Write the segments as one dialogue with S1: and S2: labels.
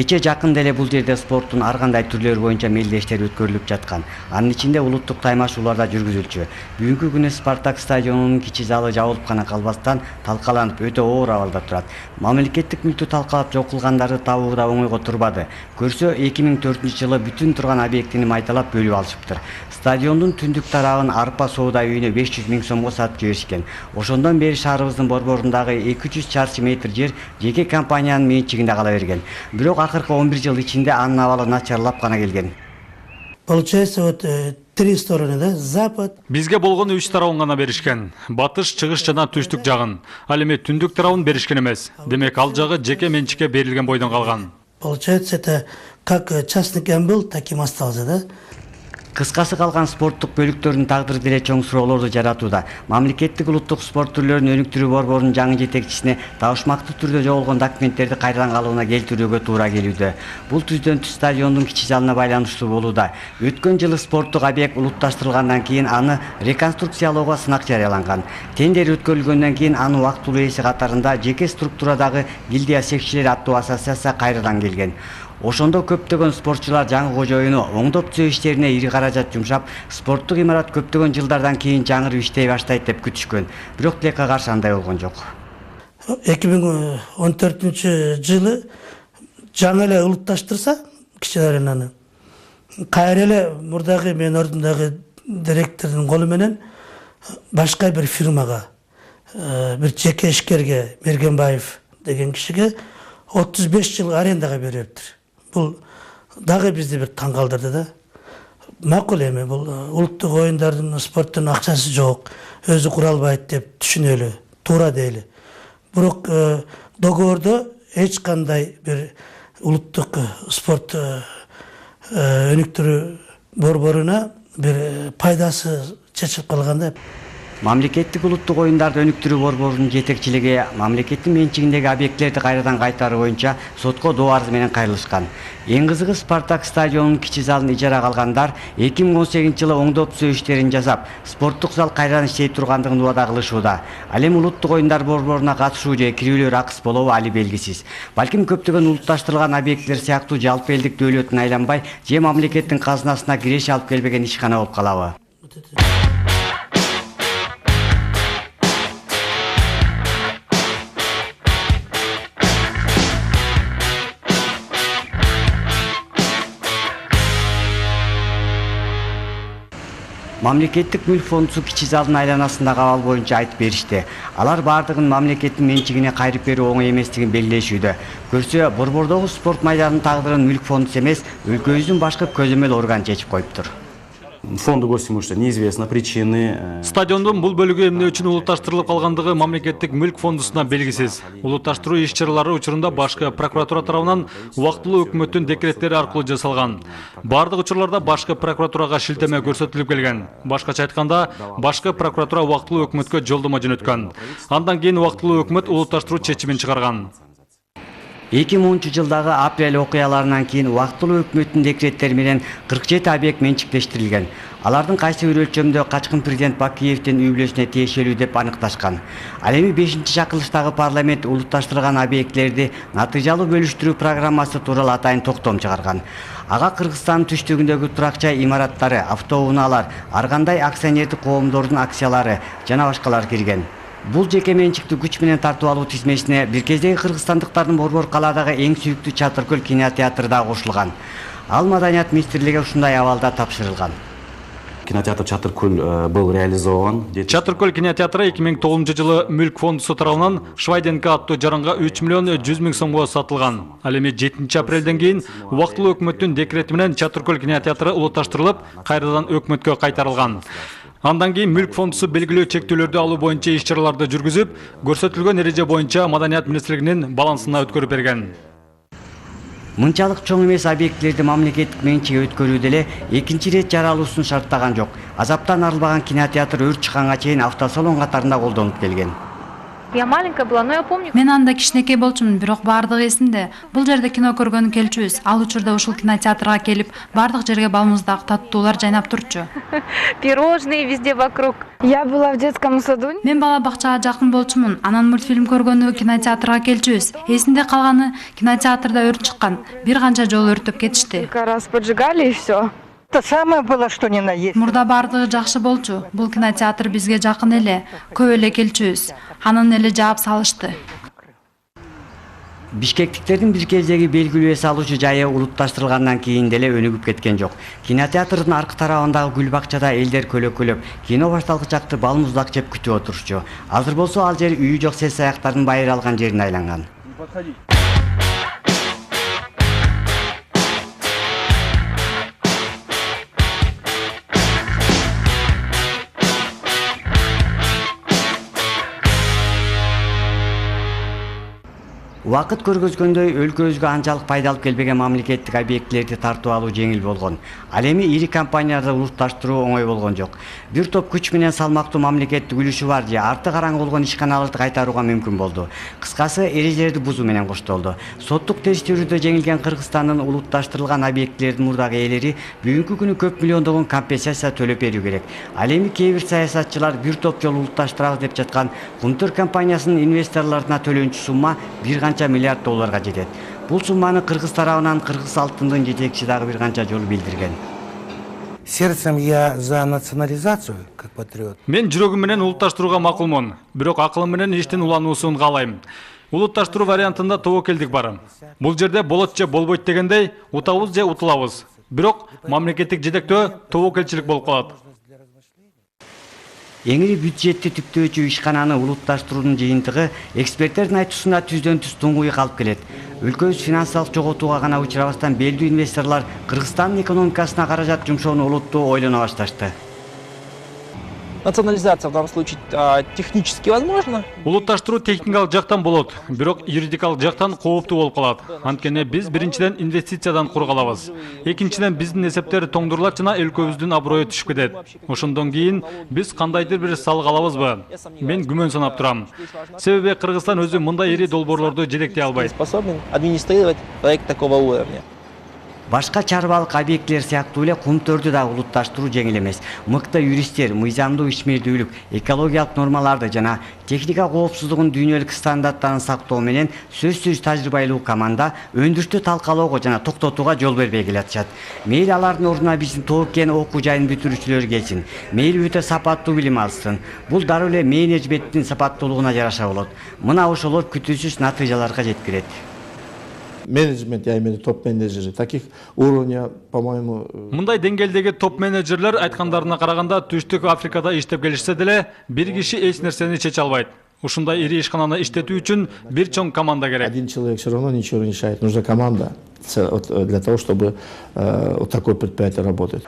S1: Кече жакында эле бул жерде спорттун ар кандай түрлөрү боюнча мелдештер өткөрүлүп жаткан. Анын ичинде улуттук таймашуулар да жүргүзүлчү. Бүгүнкү күнү Спартак стадионунун кичи залы жабылып гана калбастан талкаланып өтө оор абалда турат. Мамлекеттик мүлктү талкалап жок кылгандарды табуу да оңойго турбады. Көрсө 2004-жылы бүтүн турган объектини майталап бөлүп алышыптыр. Стадиондун түндүк тарабын арпа соода үйүнө 500 000 сомго сатып жиберишкен. Ошондон бери шаарыбыздын борборундагы 200 чарчы метр жер жеке компаниянын менчигинде кала берген. Бирок акыркы 11 жыл ичинде анын абалы начарлап гана келген.
S2: Получается, вот три стороны, да? Запад.
S3: Бизге болгону 3 тарабын гана беришкен. Батыш, чыгыш жана түштүк жагын. Ал эми түндүк тарабын беришкен эмес. Демек ал жагы жеке менчикке берилген бойдон калган.
S2: Получается, это как частный кем был, таким остался, да?
S1: Кыскасы калган спорттук бөлүктөрдүн тагдыры деле чоң суроолорду жаратууда. Мамлекеттик улуттук спорт түрлөрүн өнүктүрүү борборунун жаңы жетекчисине табышмактуу түрдө жоголгон документтерди кайрадан калыбына келтирүүгө туура келүүдө. Бул түздөн түз стадиондун кичи залына байланыштуу болууда. Өткөн жылы спорттук объект улутташтырылгандан кийин аны реконструкциялоого сынак жарыяланган. Тендер өткөрүлгөндөн кийин анын убактылуу ээси катарында жеке структурадагы гильдия секчилери аттуу ассоциация кайрадан келген. Ошондо көптөгөн спортчулар жаңы кожоюну оңдоп түзөө иштерине ири каражат жумшап, спорттук имарат көптөгөн жылдардан кийин жаңырып иштей баштайт деп күтүшкөн. Бирок тилекке каршы андай болгон жок.
S2: 2014-жылы жаңы эле улутташтырса кичи аренаны, кайра эле мурдагы менин ордумдагы директордун колу менен башка бир фирмага, бир жеке ишкерге, Мергенбаев деген кишиге 35 жыл арендага бериптир. Бул дагы бизди бир таң калтырды да. Макул эми бул улуттук оюндардын спорттун акчасы жок, өзү кура албайт деп түшүнөлү, туура дейли. Бирок договордо эч кандай бир улуттук спорт өнүктүрүү борборуна бир пайдасы чечилип калганда.
S1: Мамлекеттик улуттук оюндарды өнүктүрүү борборунун жетекчилиги мамлекеттин менчигиндеги объектилерди кайрадан кайтаруу боюнча сотко доо арыз менен кайрылышкан. Эң кызыгы Спартак стадионунун кичи залын ижарага алгандар 2018-жылы оңдоп түзөө иштерин жасап, спорттук зал кайрадан иштей тургандыгын убада кылышууда. Ал эми улуттук оюндар борборуна катышуу же кирүүлөр акыс болобу али белгисиз. Балким көптөгөн улутташтырылган объекттер сыяктуу жалпы элдик дөөлөтүн айланбай, же мамлекеттин казынасына киреш алып келбеген ишкана болуп калабы. Мамлекеттик мүлк фондусу кичи залдын айланасындагы абал боюнча айтып беришти. Алар бардыгын мамлекеттин менчигине кайрып берүү оңой эместигин белгилешүүдө. Көрсө, борбордогу спорт майданынын тагдырын мүлк фондусу эмес, өлкөбүздүн башкы көзөмөл орган чечип коюптур.
S4: Фонду гостему, что неизвестно причины.
S3: Стадиондун бул бөлүгү эмне үчүн улутташтырылып калгандыгы мамлекеттик мүлк фондусуна белгисиз. Улутташтыруу иш-чаралары учурунда башкы прокуратура тарабынан убактылуу өкмөттүн декреттери аркылуу жасалган. Бардык учурларда башкы прокуратурага шилтеме көрсөтүлүп келген. Башкача айтканда, башкы прокуратура убактылуу өкмөткө жолдомо жөнөткөн. Андан кийин убактылуу өкмөт улутташтыруу чечимин чыгарган.
S1: 2010-жылдагы апрель окуяларынан кийин убактылуу өкмөттүн декреттери менен 47 объект менчиктештирилген. Алардын кайсы бир өлчөмдө качкын президент Бакиевдин үй бүлөсүнө тиешелүү деп аныкташкан. Ал эми 5-чакырылыштагы парламент улутташтырган объектилерди натыйжалуу бөлүштүрүү программасы тууралуу атайын токтом чыгарган. Ага Кыргызстандын түштүгүндөгү турак-жай имараттары, автоунаалар, ар кандай акционердик коомдордун акциялары жана башкалар кирген. Бул жеке менчиктүү күч менен тартып алуу тизмесине бир кездеги кыргызстандыктардын борбор калаадагы эң сүйүктүү Чатыркөл кинотеатры да кошулган. Ал Маданият министрлиги ушундай абалда тапшырылган.
S4: Кинотеатр Чатыркөл был реализован.
S3: Чатыркөл кинотеатры 2009-жылы мүлк фондусу тарабынан Швайденко аттуу жаранга 3 миллион 100 000 сомго сатылган. Ал эми 7-апрелден кийин убактылуу өкмөттүн декрети менен Чатыркөл кинотеатры улутташтырылып, кайрадан өкмөткө кайтарылган. Андан кийин мүлк фондусу белгилүү чектөөлөрдү алуу боюнча иш-чараларды жүргүзүп, көрсөтүлгөн эреже боюнча Маданият министрлигинин балансына өткөрүп берген.
S1: Мынчалык чоң эмес объектилерди мамлекеттик менчиге өткөрүүдө эле экинчи ирет жаралуусун шарттаган жок. Азаптан арылбаган кинотеатр өрт чыкканга чейин автосалон катарында колдонуп келген.
S5: Я маленькая была, но я помню.
S6: Мен анда кичинекей болчумун, бирок бардыгы эсимде. Бул жерде кино көргөнү келчүбүз. Ал учурда ушул кинотеатрга келип, бардык жерге балмуздак таттуулар жайнап турчу.
S5: Пирожные везде вокруг.
S7: Я была в детском саду.
S6: Мен бала бакчага жакын болчумун. Анан мультфильм көргөнү кинотеатрга келчүбүз. Эсимде калганы кинотеатрда өрт чыккан. Бир канча жолу өрттөп кетишти.
S7: Несколько раз поджигали и все.
S8: Это самое было, что ни на есть.
S6: Мурда бардыгы жакшы болчу. Бул кинотеатр бизге жакын эле. Көп эле келчүбүз. Анын эле жаап салышты.
S1: Бишкектиктердин бир кездеги белгилүү эс алуучу жайы улутташтырылгандан кийин деле өнүгүп кеткен жок. Кинотеатрдын аркы тарабындагы гүл бакчада элдер көлөкөлөп, кино башталгычакты балмуздак жеп күтүп отурчу. Азыр болсо ал жер үйү жок сел саяктардын байыры алган жерине айланган. Убакыт көргөзгөндөй өлкөбүзгө анчалык пайда алып келбеген мамлекеттик объектилерди тартып алуу жеңил болгон. Ал эми ири компанияларды улутташтыруу оңой болгон жок. Бир топ күч менен салмактуу мамлекеттик үлүшү бар же арты караңгы болгон ишканаларды кайтарууга мүмкүн болду. Кыскасы, эрежелерди бузуу менен коштолду. Соттук териштирүүдө жеңилген Кыргызстандын улутташтырылган объектилердин мурдагы ээлери бүгүнкү күнү көп миллиондогон компенсация төлөп берүү керек. Ал эми кээ бир саясатчылар бир топ жолу улутташтырабыз деп жаткан Кумтөр компаниясынын инвесторлордуна төлөнчү сумма бир канча миллиард долларга жетет. Бул сумманы Кыргыз тарабынан Кыргыз алтындын жетекчи дагы бир канча жолу билдирген.
S9: Сердцем я за национализацию, как патриот.
S3: Мен жүрөгүм менен улутташтырууга макулмун, бирок акылым менен иштин улануусун каалайм. Улутташтыруу вариантында тобокелдик бар. Бул жерде болот же болбойт дегендей, утабыз же утулабыз. Бирок мамлекеттик жетектөө тобокелчилик болуп калат.
S1: Эңири бюджетти түптөөчү ишкананы улутташтыруунун жыйынтыгы эксперттердин айтуусунда түздөн-түз туңгуй калып келет. Өлкөбүз финансылык жоготууга гана учурабастан белдүү инвесторлор Кыргызстандын экономикасына каражат жумшоону олуттуу ойлоно башташты.
S10: Национализация в данном случае технически возможно.
S3: Улутташтыруу техникалык жактан болот, бирок юридикалык жактан кооптуу болуп калат. Анткени биз биринчиден инвестициядан кур калабыз. Экинчиден биздин эсептер тоңдурулат жана өлкөбүздүн аброю түшүп кетет. Ошондон кийин биз кандайдыр бир салык алабызбы? Мен күмөн санап турам. Себеби Кыргызстан өзү мындай ири долбоорлорду жетектей албайт.
S10: Способен администрировать проект такого уровня.
S1: Башка чарбалык объектилер сыяктуу эле Кумтөрдү да улутташтыруу жеңил эмес. Мыкты юристтер, мыйзамдуу ишмердүүлүк, экологиялык нормаларды жана техника коопсуздугунун дүйнөлүк стандарттарын сактоо менен сөзсүз тажрыйбалуу команда өндүрүштү талкалоого жана токтотууга жол бербей келатышат. Мейли алардын ордуна биздин Тооккен окуу жайын бүтүрүүчүлөр келсин. Мейли өтө сапаттуу билим алсын. Бул дароо эле менеджменттин сапаттуулугуна жараша болот. Мына ошолор күтүүсүз натыйжаларга жеткирет.
S11: Менеджмент, я имею в виду топ-менеджеры, таких уровня, по-моему...
S3: Мындай деңгээлдеги топ-менеджерлер айткандарына караганда Түштүк Африкада иштеп келишсе деле, бир киши эч нерсени чече албайт. Ушундай ири ишкананы иштетүү үчүн бир чоң команда керек.
S11: Один человек все равно ничего не решает. Нужна команда для того, чтобы вот такое предприятие работать.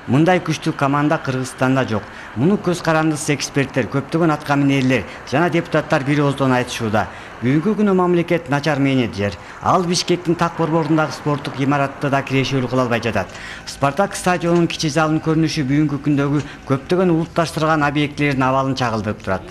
S1: Мындай күчтүү команда Кыргызстанда жок. Муну көз карандысыз эксперттер, көптөгөн аткаминерлер жана депутаттар бир ооздон айтышууда. Бүгүнкү күнү мамлекет начар менеджер. Ал Бишкектин так борборундагы спорттук имаратты да кирешөлүү кыла албай жатат. Спартак стадионунун кичи залынын көрүнүшү бүгүнкү күндөгү көптөгөн улутташтырылган объектилердин абалын чагылдырып турат.